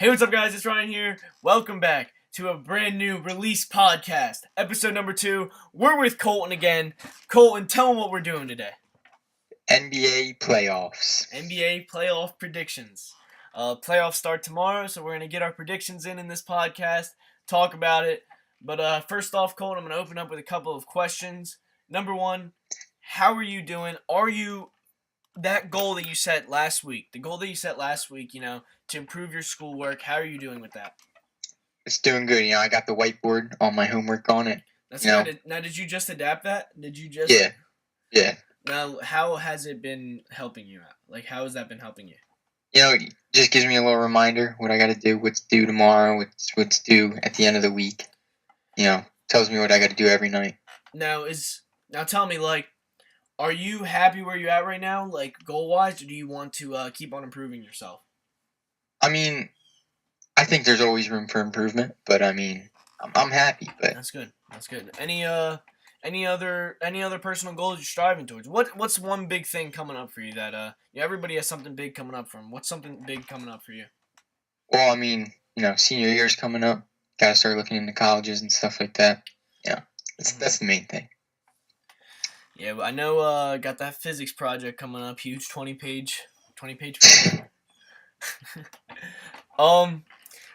Hey, what's up, guys? It's Ryan here. Welcome back to a brand new release podcast, episode number 2. We're with Colton again. Colton, tell them what we're doing today. NBA playoffs. NBA playoff predictions. Playoffs start tomorrow, so we're going to get our predictions in this podcast, talk about it. But first off, Colton, I'm going to open up with a couple of questions. Number one, how are you doing? Are you that goal that you set last week, to improve your schoolwork, how are you doing with that? It's doing good. I got the whiteboard, all my homework on it. That's good. Now, did you just adapt that? Yeah. Now, how has it been helping you out? Like, how has that been helping you? It just gives me a little reminder what I got to do, what's due tomorrow, what's due at the end of the week. Tells me what I got to do every night. Now tell me, are you happy where you're at right now, like goal-wise, or do you want to keep on improving yourself? I mean, I think there's always room for improvement, but I'm happy. But That's good. Any other personal goals you're striving towards? What's one big thing coming up for you that everybody has something big coming up from? What's something big coming up for you? Well, senior year's coming up. Got to start looking into colleges and stuff like that. Yeah, that's the main thing. Yeah, I know. Got that physics project coming up. Huge 20-page project.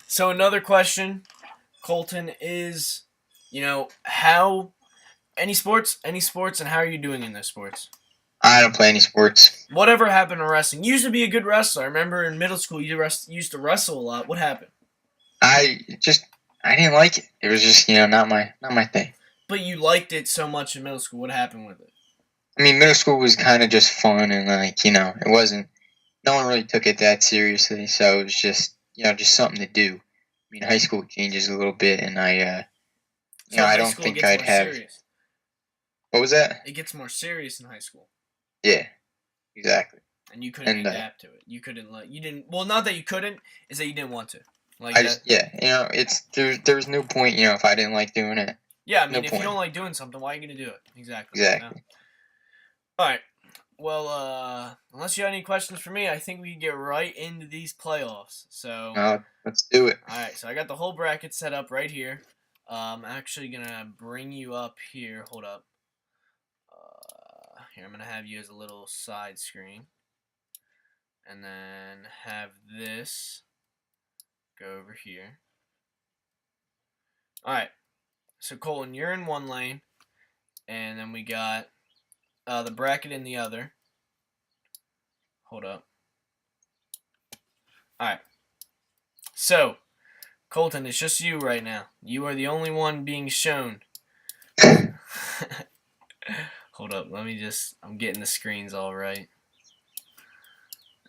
So another question, Colton, is, how any sports, and how are you doing in those sports? I don't play any sports. Whatever happened to wrestling? You used to be a good wrestler. I remember in middle school you used to wrestle a lot. What happened? I didn't like it. It was just not my thing. But you liked it so much in middle school. What happened with it? Middle school was kind of just fun, and it wasn't. No one really took it that seriously, so it was just just something to do. High school changes a little bit, and I don't think I'd have. Serious. What was that? It gets more serious in high school. Yeah, exactly. And you couldn't adapt to it. You couldn't you didn't. Well, not that you couldn't, is that you didn't want to. There's no point, if I didn't like doing it. Yeah, if you don't like doing something, why are you gonna do it? Exactly. All right. Well, unless you have any questions for me, I think we can get right into these playoffs. So let's do it. All right. So I got the whole bracket set up right here. I'm actually gonna bring you up here. Hold up. Here, I'm gonna have you as a little side screen, and then have this go over here. All right. So Colton, you're in one lane, and then we got the bracket in the other. Hold up. Alright. So, Colton, it's just you right now. You are the only one being shown. Hold up. I'm getting the screens all right.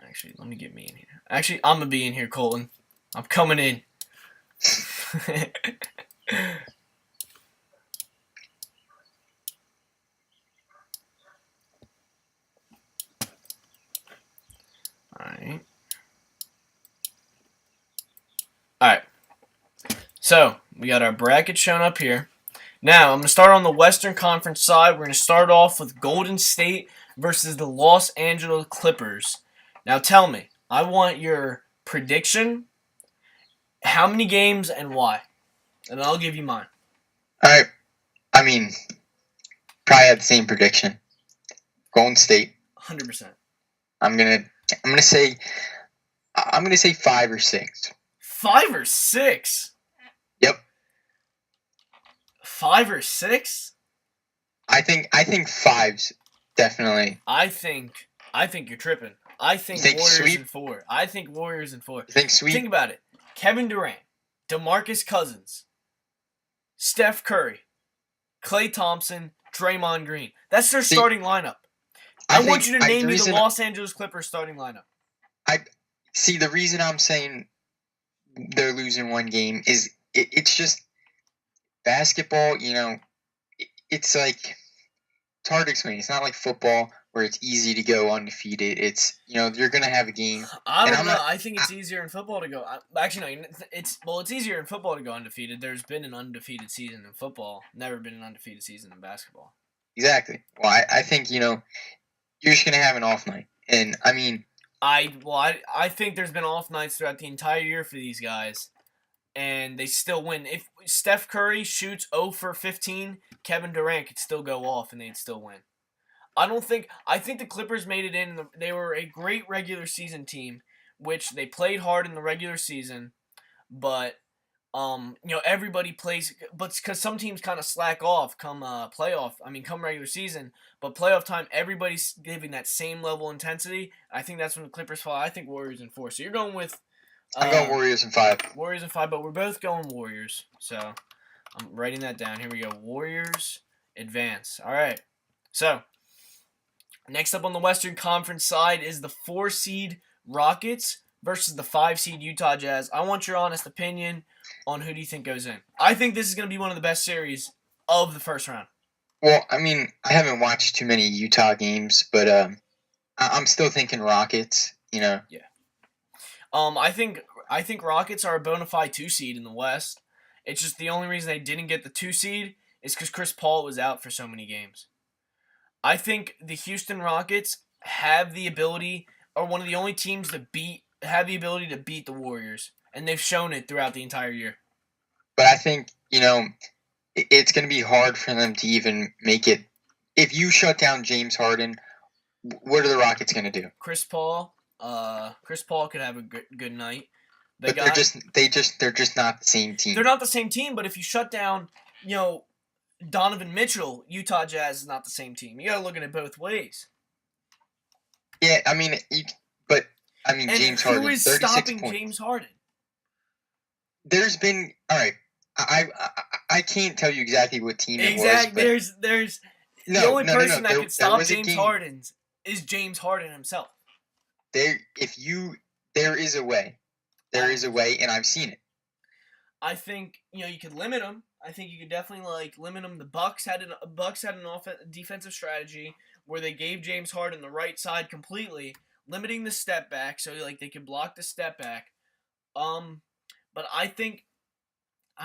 Actually, let me get me in here. Actually, I'm going to be in here, Colton. I'm coming in. Alright. So, we got our bracket shown up here. Now, I'm going to start on the Western Conference side. We're going to start off with Golden State versus the Los Angeles Clippers. Now, tell me, I want your prediction, how many games, and why. And I'll give you mine. Alright. Probably had the same prediction. Golden State. 100%. I'm gonna say 5 or 6. 5 or 6? Yep. 5 or 6? I think 5's definitely. I think you're tripping. I think Warriors in 4. I think Warriors in 4. You think sweep? Think about it. Kevin Durant, DeMarcus Cousins, Steph Curry, Klay Thompson, Draymond Green. That's their starting lineup. I want you to name me the Los Angeles Clippers starting lineup. The reason I'm saying they're losing one game is it's just basketball. It's hard to explain. It's not like football where it's easy to go undefeated. It's you're gonna have a game. I don't know. I think it's easier in football to go. Actually, no. It's easier in football to go undefeated. There's been an undefeated season in football. Never been an undefeated season in basketball. Exactly. Well, I think you're just gonna have an off night, and I think there's been off nights throughout the entire year for these guys, and they still win. If Steph Curry shoots 0 for 15, Kevin Durant could still go off and they'd still win. I think the Clippers made it in. They were a great regular season team, which they played hard in the regular season, but everybody plays, but because some teams kind of slack off come playoff. I mean, come regular season, but playoff time, everybody's giving that same level of intensity. I think that's when the Clippers fall. I think Warriors in 4. So you're going with. I'm going Warriors in 5. Warriors in 5, but we're both going Warriors. So I'm writing that down. Here we go. Warriors advance. All right. So next up on the Western Conference side is the 4 seed Rockets versus the 5 seed Utah Jazz. I want your honest opinion on who do you think goes in. I think this is going to be one of the best series of the first round. Well, I mean, I haven't watched too many Utah games, but I'm still thinking Rockets. Yeah. I think Rockets are a bona fide 2 seed in the West. It's just the only reason they didn't get the 2 seed is because Chris Paul was out for so many games. I think the Houston Rockets have the ability, are one of the only teams to have the ability to beat the Warriors, and they've shown it throughout the entire year. But I think, it's going to be hard for them to even make it. If you shut down James Harden, what are the Rockets going to do? Chris Paul could have a good night. They're just not the same team. They're not the same team, but if you shut down, Donovan Mitchell, Utah Jazz is not the same team. You got to look at it both ways. Yeah, I mean, James Harden. Who is 36 stopping points. James Harden? There's been I can't tell you exactly what team it was. But there's the only person that could stop James Harden is James Harden himself. There is a way. There is a way, and I've seen it. I think you could limit him. I think you could definitely limit him. The Bucks had an defensive strategy where they gave James Harden the right side completely, limiting the step back so they could block the step back. But I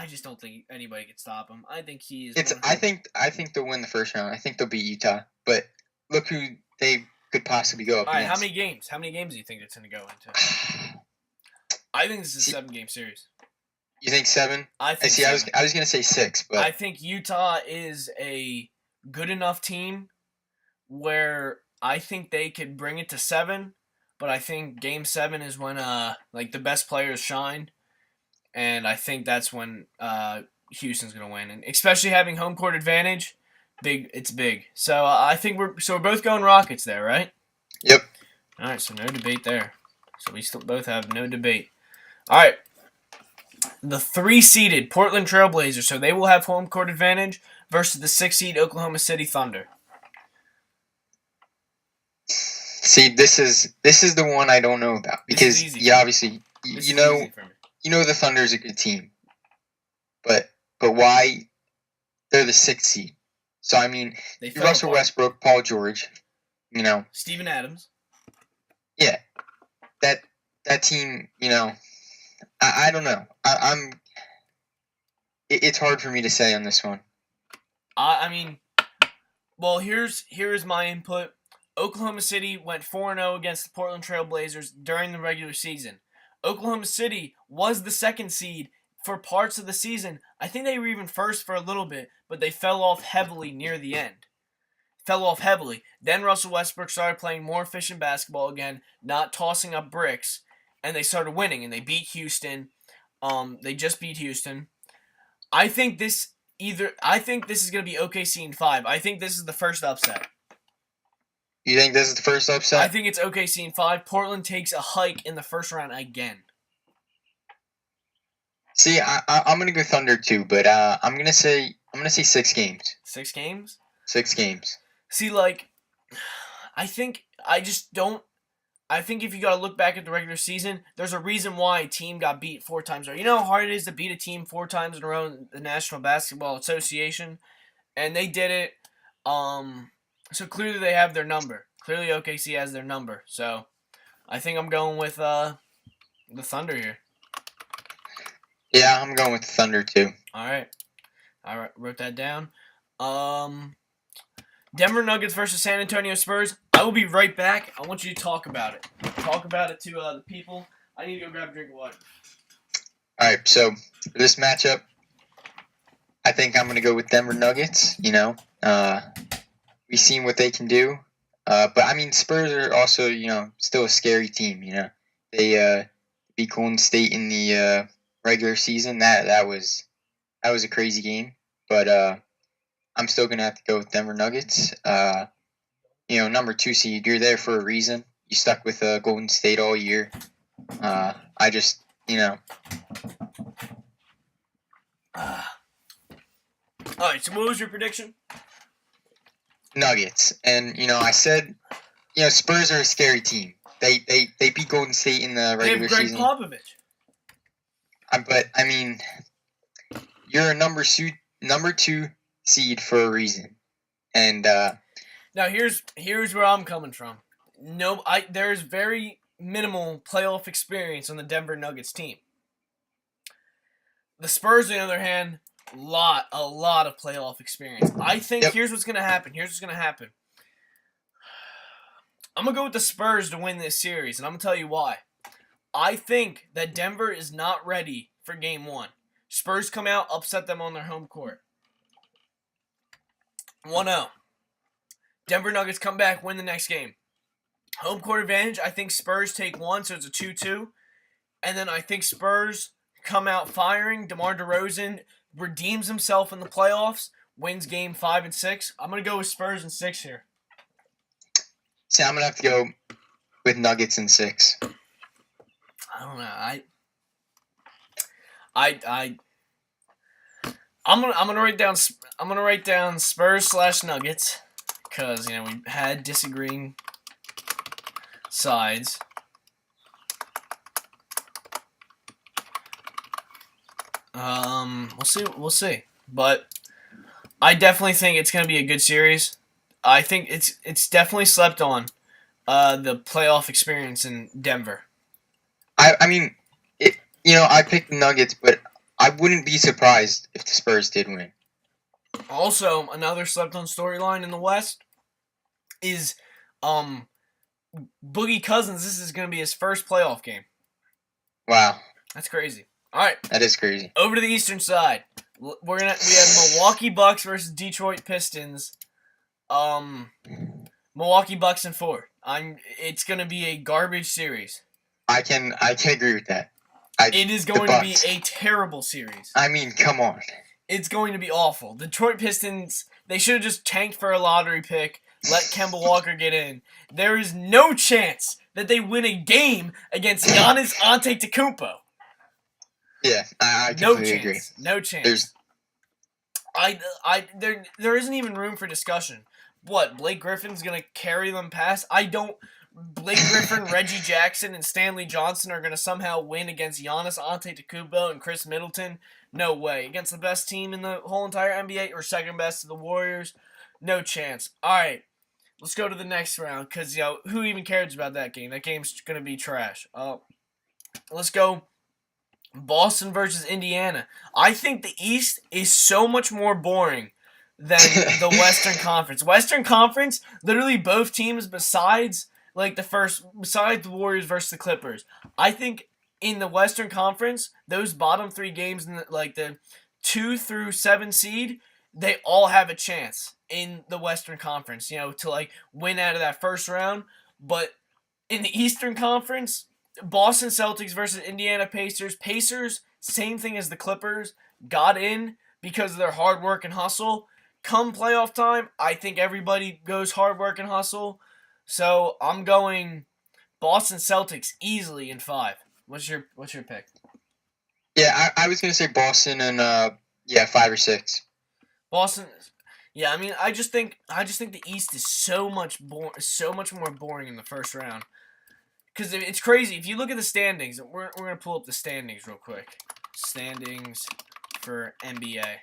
just don't think anybody could stop him. I think he is. I think they'll win the first round. I think they'll beat Utah. But look who they could possibly go up against. All right, how many games? How many games do you think it's going to go into? I think this is a 7-game series. You think 7? I think. I was going to say 6, but I think Utah is a good enough team where I think they could bring it to 7. But I think Game 7 is when the best players shine. And I think that's when Houston's going to win. And especially having home court advantage, it's big. So I think we're both going Rockets there, right? Yep. All right, so no debate there. So we still both have no debate. All right. The 3-seeded Portland Trailblazers, so they will have home court advantage versus the 6-seed Oklahoma City Thunder. See, this is the one I don't know about because obviously the Thunder is a good team, but why they're the 6th seed? So I mean, Russell Westbrook, Paul George, Steven Adams. Yeah, that team, I don't know. It's hard for me to say on this one. Here's my input. Oklahoma City went 4-0 against the Portland Trailblazers during the regular season. Oklahoma City was the 2nd seed for parts of the season. I think they were even first for a little bit, but they fell off heavily near the end. Then Russell Westbrook started playing more efficient basketball again, not tossing up bricks, and they started winning, and they beat Houston. They just beat Houston. I think this is going to be OKC in 5. I think this is the first upset. You think this is the first upset? I think it's OKC in 5. Portland takes a hike in the first round again. See, I'm gonna go Thunder too, but I'm gonna say 6 games. 6 games? 6 games. See, I think if you gotta look back at the regular season, there's a reason why a team got beat 4 times in a row. You know how hard it is to beat a team 4 times in a row in the National Basketball Association? And they did it. So clearly they have their number. Clearly OKC has their number. So I think I'm going with the Thunder here. Yeah, I'm going with the Thunder too. All right. Wrote that down. Denver Nuggets versus San Antonio Spurs. I will be right back. I want you to talk about it. talk about it to the people. I need to go grab a drink of water. All right, so for this matchup, I think I'm going to go with Denver Nuggets. We've seen what they can do. But, I mean, Spurs are also, still a scary team, They beat Golden State in the regular season. That was a crazy game. But I'm still going to have to go with Denver Nuggets. Number 2 seed, you're there for a reason. You stuck with Golden State all year. I just, All right, so what was your prediction? Nuggets. And, I said, Spurs are a scary team. They beat Golden State in the regular Greg season. Popovich. But, I mean, you're a number 2 seed for a reason. And now here's where I'm coming from. There's very minimal playoff experience on the Denver Nuggets team. The Spurs, on the other hand, a lot of playoff experience. I think Here's what's gonna happen. I'm gonna go with the Spurs to win this series, and I'm gonna tell you why. I think that Denver is not ready for Game 1. Spurs come out, upset them on their home court. 1-0. Denver Nuggets come back, win the next game. Home court advantage, I think Spurs take 1, so it's a 2-2. And then I think Spurs come out firing. DeMar DeRozan redeems himself in the playoffs, wins Game 5 and 6. I'm going to go with Spurs in 6 here. See, I'm going to have to go with Nuggets in 6. I don't know. I'm gonna write down Spurs/Nuggets because we had disagreeing sides. We'll see. But I definitely think it's gonna be a good series. I think it's definitely slept on. The playoff experience in Denver. I mean, I picked the Nuggets, but I wouldn't be surprised if the Spurs did win. Also, another slept-on storyline in the West is Boogie Cousins. This is going to be his first playoff game. Wow. That's crazy. All right. That is crazy. Over to the Eastern side. We have Milwaukee Bucks versus Detroit Pistons. Milwaukee Bucks in 4. It's going to be a garbage series. I can agree with that. It is going to be a terrible series. I mean, come on. It's going to be awful. Detroit Pistons, they should have just tanked for a lottery pick, let Kemba Walker get in. There is no chance that they win a game against Giannis Antetokounmpo. Yeah, I completely agree. No chance. There isn't even room for discussion. What, Blake Griffin's going to carry them past? Blake Griffin, Reggie Jackson, and Stanley Johnson are going to somehow win against Giannis Antetokounmpo and Chris Middleton? No way. Against the best team in the whole entire NBA or second best to the Warriors? No chance. All right, let's go to the next round because, who even cares about that game? That game's going to be trash. Let's go Boston versus Indiana. I think the East is so much more boring than the Western Conference. Western Conference, literally both teams besides the Warriors versus the Clippers. I think in the Western Conference, those bottom 3 games in the 2 through 7 seed, they all have a chance in the Western Conference, to win out of that first round. But in the Eastern Conference, Boston Celtics versus Indiana Pacers. Pacers, same thing as the Clippers, got in because of their hard work and hustle. Come playoff time, I think everybody goes hard work and hustle. So I'm going Boston Celtics easily in 5. What's your pick? Yeah, I was gonna say Boston and 5 or 6. Boston. Yeah, I mean, I just think the East is so much more boring in the first round. Because it's crazy. If you look at the standings, we're gonna pull up the standings real quick. Standings for NBA.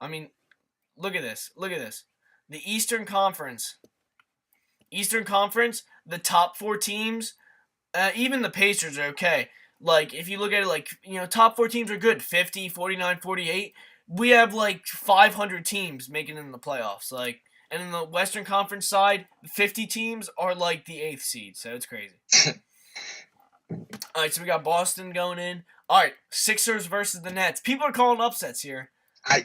I mean, look at this. The Eastern Conference, the top 4 teams, even the Pacers are okay. If you look at it, top 4 teams are good. 50, 49, 48. We have 500 teams making it in the playoffs. And in the Western Conference side, 50 teams are like the 8th seed, so it's crazy. All right, so we got Boston going in. All right, Sixers versus the Nets. People are calling upsets here. I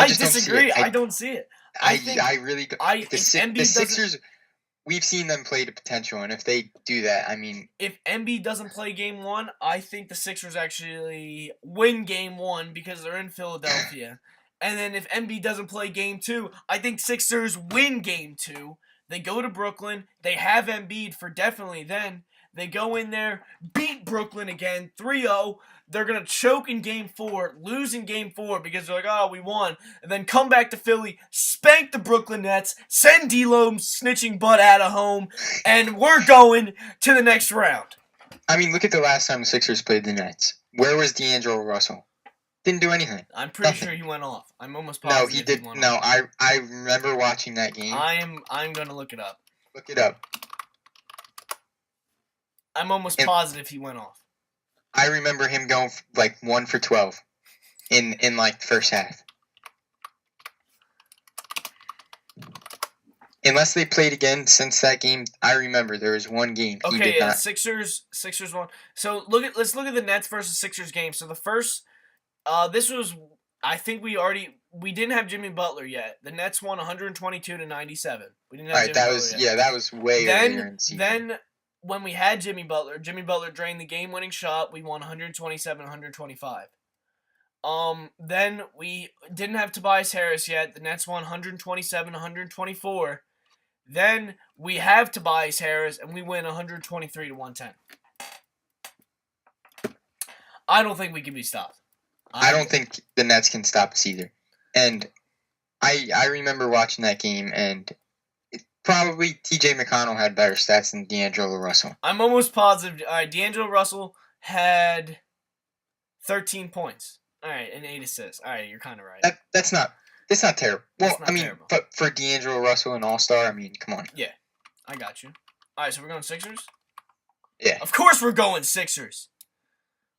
just disagree. Don't see it. I don't see it. I really don't. The Sixers, we've seen them play to potential, and if they do that, I mean, if Embiid doesn't play Game 1, I think the Sixers actually win Game 1 because they're in Philadelphia. And then if Embiid doesn't play Game 2, I think Sixers win Game 2. They go to Brooklyn. They have Embiid for definitely then. They go in there, beat Brooklyn again, 3-0. They're going to choke in Game 4, lose in Game 4 because they're like, oh, we won. And then come back to Philly, spank the Brooklyn Nets, send D'Lo snitching butt out of home, and we're going to the next round. I mean, look at the last time the Sixers played the Nets. Where was D'Angelo Russell? Didn't do anything. I'm pretty sure he went off. I'm almost positive. No, he did. No, I remember watching that game. I'm going to look it up. Look it up. I'm almost positive he went off. I remember him going like 1 for 12 in like the first half. Unless they played again since that game, I remember there was one game. Okay, yeah, Sixers won. So let's look at the Nets versus Sixers game. So the first, this was, I think we didn't have Jimmy Butler yet. The Nets won 122-97. We didn't have Jimmy Butler yet. Yeah, that was way earlier in the season. Then when we had Jimmy Butler drained the game-winning shot. We won 127-125. Then we didn't have Tobias Harris yet. The Nets won 127-124. Then we have Tobias Harris, and we win 123-110. I don't think we can be stopped. I don't think the Nets can stop us either. And I remember watching that game, and probably T.J. McConnell had better stats than D'Angelo Russell. I'm almost positive. All right, D'Angelo Russell had 13 points. All right, and 8 assists. All right, you're kind of right. That's not terrible. Well, I mean, terrible. But for D'Angelo Russell, an all-star, I mean, come on. Yeah, I got you. All right, so we're going Sixers? Yeah. Of course we're going Sixers.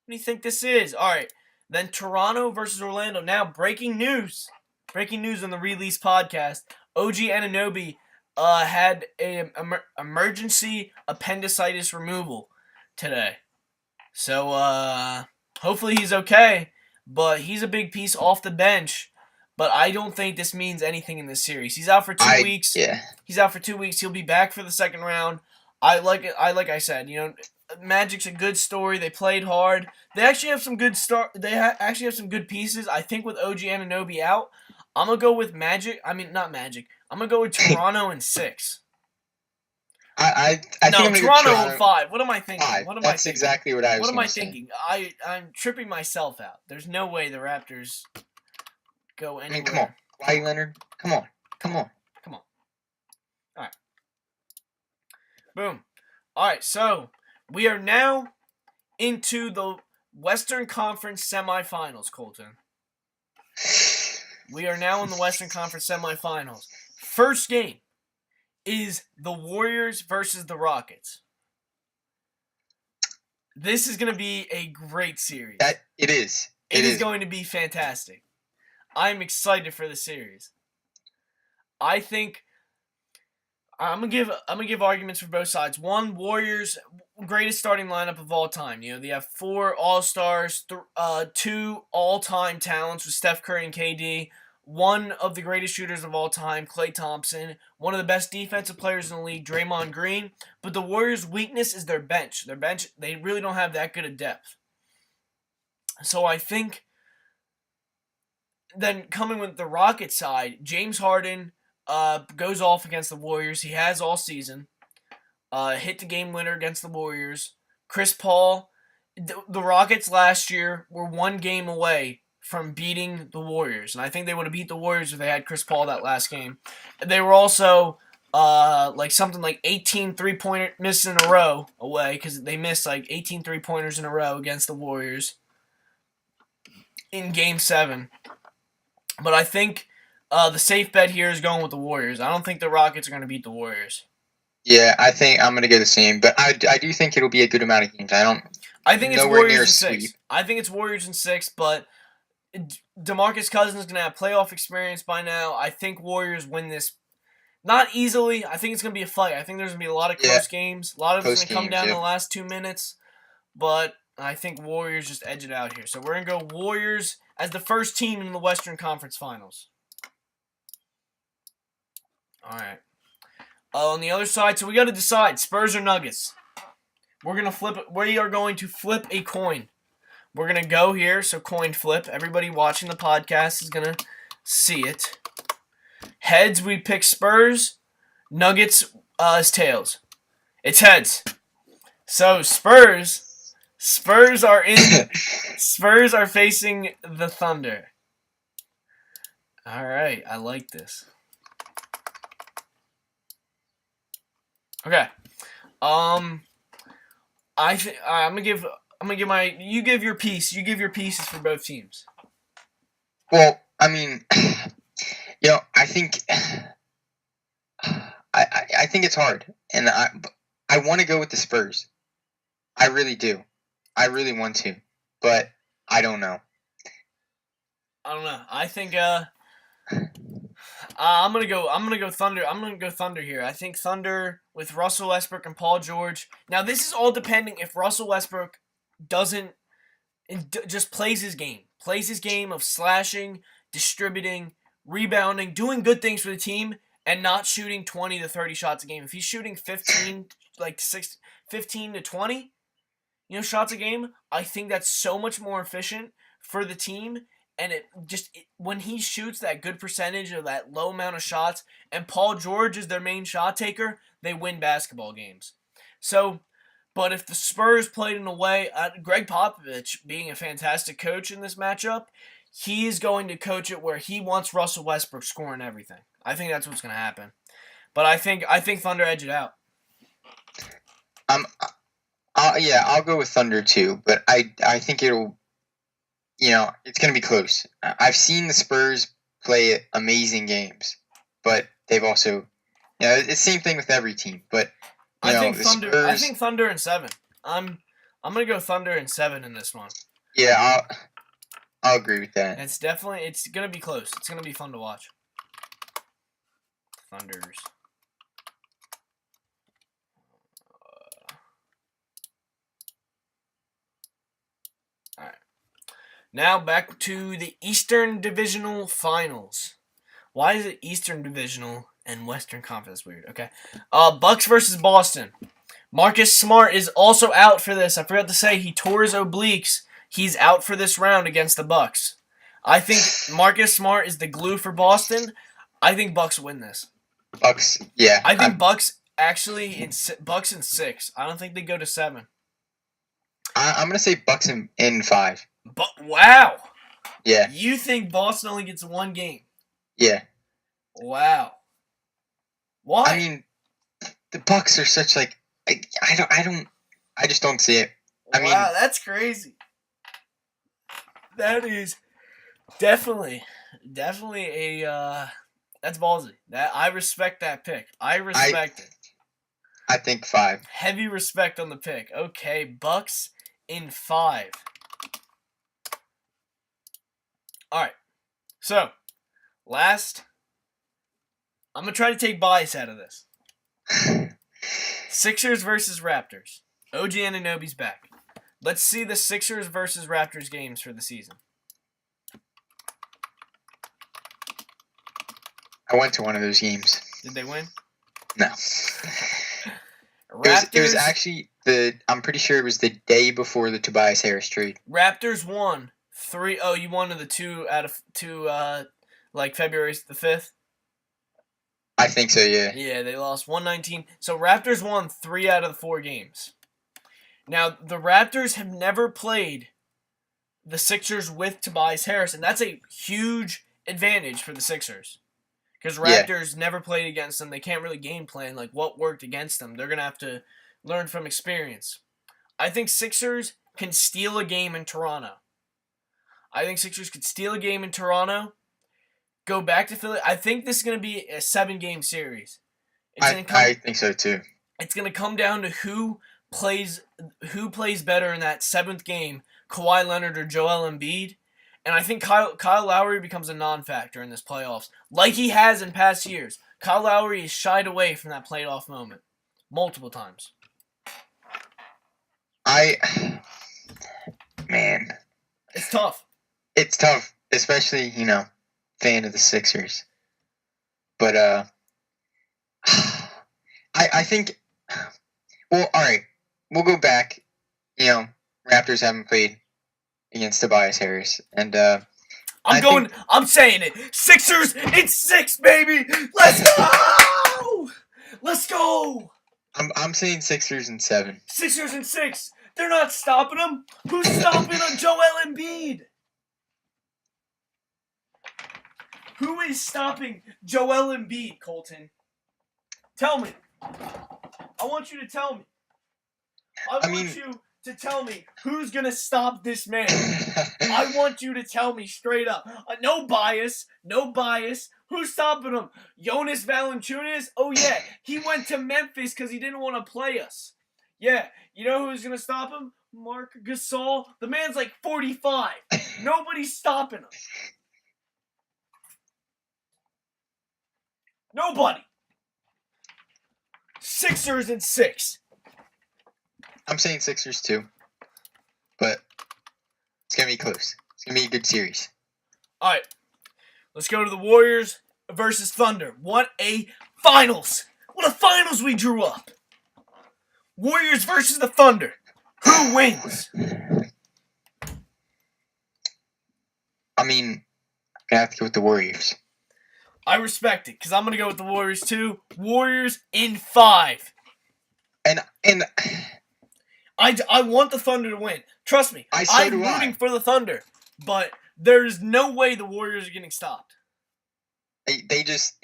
What do you think this is? All right, then Toronto versus Orlando. Now, breaking news. Breaking news on the Relese podcast. OG Anunoby had an emergency appendicitis removal today. So, hopefully he's okay. But he's a big piece off the bench. But I don't think this means anything in this series. He's out for 2 weeks. Yeah. He's out for 2 weeks. He'll be back for the second round. Like I said, Magic's a good story. They played hard. They actually have some good actually have some good pieces. I think with OG Anunoby out, I'm gonna go with Magic. I mean, not Magic. I'm gonna go with Toronto in 6. I think Toronto in 5. What am I thinking? 5. What am That's I thinking? Exactly what I was. What am I thinking? I'm tripping myself out. There's no way the Raptors go anywhere. I mean, come on, Kawhi Leonard. Come on. All right. Boom. All right. So we are now into the Western Conference semifinals, Colton. We are now in the Western Conference semifinals. First game is the Warriors versus the Rockets. This is going to be a great series. It is. It is going to be fantastic. I'm excited for the series. I think I'm gonna give arguments for both sides. One, Warriors greatest starting lineup of all time. They have 4 All-Stars, 2 all-time talents with Steph Curry and KD. One of the greatest shooters of all time, Klay Thompson. One of the best defensive players in the league, Draymond Green. But the Warriors' weakness is their bench. Their bench, they really don't have that good of depth. So I think then coming with the Rockets side, James Harden goes off against the Warriors. He has all season. Hit the game winner against the Warriors. Chris Paul, the Rockets last year were 1 game away from beating the Warriors. And I think they would have beat the Warriors if they had Chris Paul that last game. They were also something like 18 three-pointer misses in a row away because they missed like 18 three-pointers in a row against the Warriors in Game 7. But I think the safe bet here is going with the Warriors. I don't think the Rockets are going to beat the Warriors. Yeah, I think I'm going to go the same. But I do think it'll be a good amount of games. I think it's Warriors in 6. I think it's Warriors in 6, but DeMarcus Cousins is going to have playoff experience by now. I think Warriors win this Not easily. I think it's going to be a fight. I think there's going to be a lot of close games. A lot of it's Close going to come games, down to yep. the last 2 minutes. But I think Warriors just edge it out here. So we're going to go Warriors as the first team in the Western Conference Finals. All right. On the other side, so we got to decide Spurs or Nuggets. We're going to flip it. We are going to flip a coin. We're going to go here, so coin flip. Everybody watching the podcast is going to see it. Heads, we pick Spurs. Nuggets is tails. It's heads. So Spurs are in. Spurs are facing the Thunder. All right, I like this. Okay. I'm gonna give my. You give your piece. You give your pieces for both teams. Well, I mean, I think I think it's hard, and I want to go with the Spurs. I really do. I really want to, but I don't know. I don't know. I think I'm gonna go Thunder. I'm gonna go Thunder here. I think Thunder with Russell Westbrook and Paul George. Now this is all depending if Russell Westbrook doesn't just plays his game of slashing, distributing, rebounding, doing good things for the team, and not shooting 20 to 30 shots a game. If he's shooting 15 to 20, shots a game, I think that's so much more efficient for the team. And when he shoots that good percentage of that low amount of shots, and Paul George is their main shot taker, they win basketball games. So, but if the Spurs played in a way, Greg Popovich, being a fantastic coach in this matchup, he's going to coach it where he wants Russell Westbrook scoring everything. I think that's what's going to happen. But I think Thunder edge it out. I'll go with Thunder too, but I think it'll. It's going to be close. I've seen the Spurs play amazing games, but they've also, it's the same thing with every team. But I think Thunder. Spurs, I think Thunder in 7. I'm going to go Thunder in 7 in this one. Yeah, I'll agree with that. It's going to be close. It's going to be fun to watch. Thunders. All right. Now back to the Eastern Divisional Finals. Why is it Eastern Divisional and Western Conference? Weird. Okay. Bucks versus Boston. Marcus Smart is also out for this. I forgot to say he tore his obliques. He's out for this round against the Bucks. I think Marcus Smart is the glue for Boston. I think Bucks win this. Bucks, yeah. I think Bucks actually Bucks in 6. I don't think they go to 7. I'm gonna say Bucks in 5. But wow. Yeah. You think Boston only gets 1 game? Yeah. Wow. Why? I mean, the Bucks are such I just don't see it. Wow, that's crazy. That is definitely a that's ballsy. That I respect that pick. I respect it. I think 5. Heavy respect on the pick. Okay, Bucks in 5. All right. So, last, I'm going to try to take bias out of this. Sixers versus Raptors. OG Anunoby's back. Let's see the Sixers versus Raptors games for the season. I went to one of those games. Did they win? No. Raptors, it was actually I'm pretty sure it was the day before the Tobias Harris trade. Raptors won 3. Oh, you won the 2 out of 2, February the 5th? I think so, yeah. Yeah, they lost 119. So Raptors won 3 out of the 4 games. Now, the Raptors have never played the Sixers with Tobias Harris, and that's a huge advantage for the Sixers. Because Raptors never played against them. They can't really game plan, what worked against them. They're going to have to learn from experience. I think Sixers can steal a game in Toronto. Go back to Philly. I think this is going to be a 7-game series. I think so too. It's going to come down to who plays better in that 7th game, Kawhi Leonard or Joel Embiid. And I think Kyle Lowry becomes a non-factor in this playoffs, like he has in past years. Kyle Lowry has shied away from that playoff moment multiple times. Man. It's tough. It's tough, especially, fan of the Sixers. But, I think, well, all right, we'll go back. Raptors haven't played against Tobias Harris, and I'm saying it. Sixers in 6, baby. Let's go. Let's go. I'm saying Sixers in 7. Sixers in 6. They're not stopping them. Who's stopping Joel Embiid? Who is stopping Joel Embiid, Colton? Tell me. I want you to tell me. I want you to tell me who's going to stop this man. I want you to tell me straight up. No bias. No bias. Who's stopping him? Jonas Valanciunas? Oh, yeah. He went to Memphis because he didn't want to play us. Yeah. You know who's going to stop him? Marc Gasol. The man's like 45. Nobody's stopping him. Nobody. Sixers in 6. I'm saying Sixers too. But it's going to be close. It's going to be a good series. All right. Let's go to the Warriors versus Thunder. What a finals. What a finals we drew up. Warriors versus the Thunder. Who wins? I'm going to have to go with the Warriors. I respect it, because I'm going to go with the Warriors too. Warriors in 5. And I want the Thunder to win. Trust me, I'm rooting for the Thunder. But there's no way the Warriors are getting stopped. They just,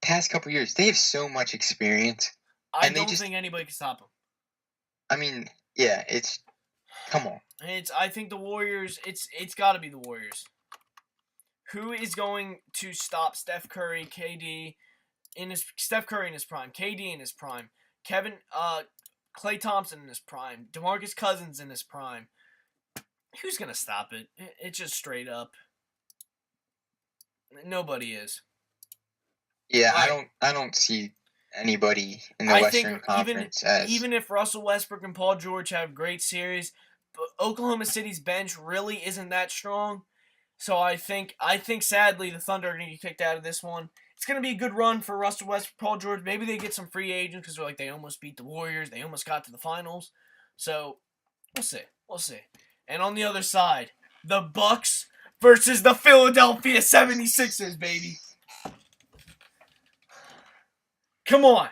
past couple years, they have so much experience. I don't think anybody can stop them. I mean, yeah, come on. I think the Warriors, it's got to be the Warriors. Who is going to stop Steph Curry, KD, Steph Curry in his prime, KD in his prime, Klay Thompson in his prime, DeMarcus Cousins in his prime? Who's going to stop it? It's just straight up. Nobody is. Yeah, I don't see anybody in the Western Conference even if Russell Westbrook and Paul George have great series, but Oklahoma City's bench really isn't that strong. So I think sadly the Thunder are going to get kicked out of this one. It's going to be a good run for Russell Westbrook, Paul George. Maybe they get some free agents because they almost beat the Warriors. They almost got to the finals. So we'll see. We'll see. And on the other side, the Bucks versus the Philadelphia 76ers, baby. Come on.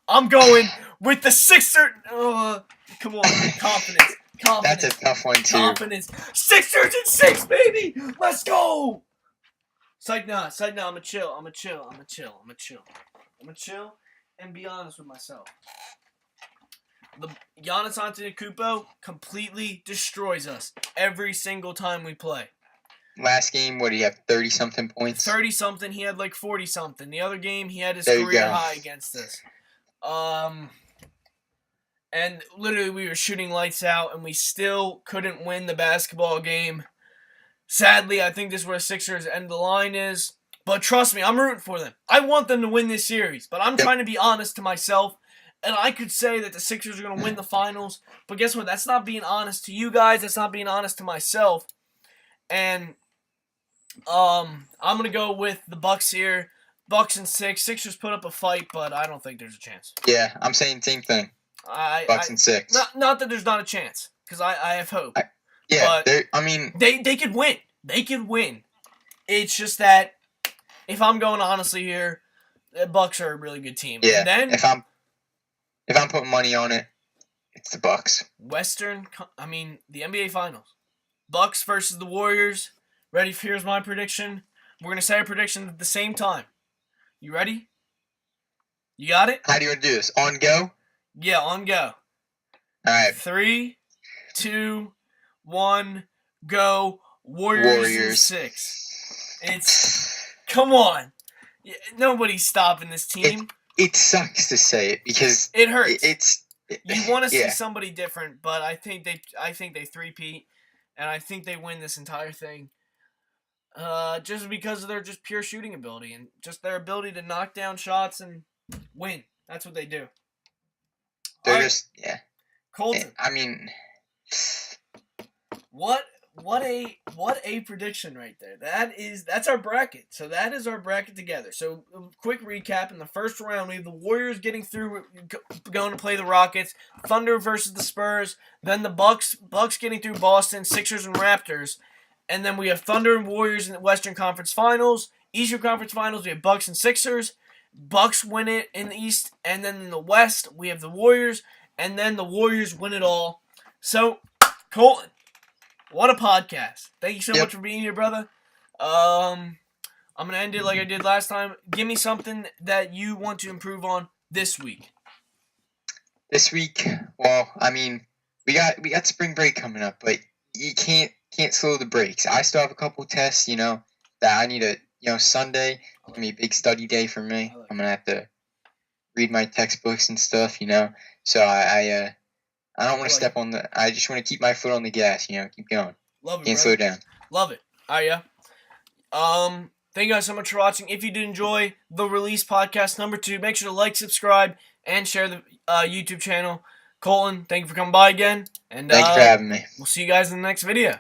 I'm going with the Sixers. Come on. Confidence. That's a tough one, too. Confidence. Sixers in 6, baby. Let's go. Psych nah. I'm going to chill. I'm going to chill and be honest with myself. The Giannis Antetokounmpo completely destroys us every single time we play. Last game, what do you have, 30-something points? 30-something. He had like 40-something. The other game, he had his career high against us. And literally we were shooting lights out, and we still couldn't win the basketball game. Sadly, I think this is where Sixers' end of the line is. But trust me, I'm rooting for them. I want them to win this series, but I'm trying to be honest to myself. And I could say that the Sixers are going to win the finals, but guess what? That's not being honest to you guys. That's not being honest to myself. And I'm going to go with the Bucks here. Bucks in 6. Sixers put up a fight, but I don't think there's a chance. Yeah, I'm saying same thing. Bucks in 6. Not that there's not a chance, because I have hope. They could win. They could win. It's just that if I'm going honestly here, the Bucks are a really good team. Yeah. And then if I'm putting money on it, it's the Bucks. The NBA Finals. Bucks versus the Warriors. Ready? Here's my prediction. We're gonna say our prediction at the same time. You ready? You got it? How do you want to do this? On go? Yeah, on go. All right. 3, 2, 1, go. Warriors. 6. Come on. Nobody's stopping this team. It sucks to say it because it hurts. You want to see yeah. somebody different, but I think they three-peat, and I think they win this entire thing. just because of their just pure shooting ability and just their ability to knock down shots and win. That's what they do. They're All right, just Colton. I mean, What a prediction right there. That's our bracket. So that is our bracket together. So quick recap: in the first round, we have the Warriors getting through, going to play the Rockets. Thunder versus the Spurs. Then the Bucks getting through Boston. Sixers and Raptors. And then we have Thunder and Warriors in the Western Conference Finals. Eastern Conference Finals, we have Bucks and Sixers. Bucks win it in the East, and then in the West we have the Warriors, and then the Warriors win it all. So, Colton, what a podcast! Thank you so much for being here, brother. I'm gonna end it like I did last time. Give me something that you want to improve on this week. This week, well, I mean, we got spring break coming up, but you can't slow the brakes. I still have a couple tests, that I need to, Sunday is gonna be a big study day for me. I'm gonna have to read my textbooks and stuff, So I don't want to step on the. I just want to keep my foot on the gas, keep going. Love it, Can't slow down. Love it. All right, yeah. Thank you guys so much for watching. If you did enjoy the Relese podcast number 2, make sure to like, subscribe, and share the YouTube channel. Colton, thank you for coming by again. And thank you for having me. We'll see you guys in the next video.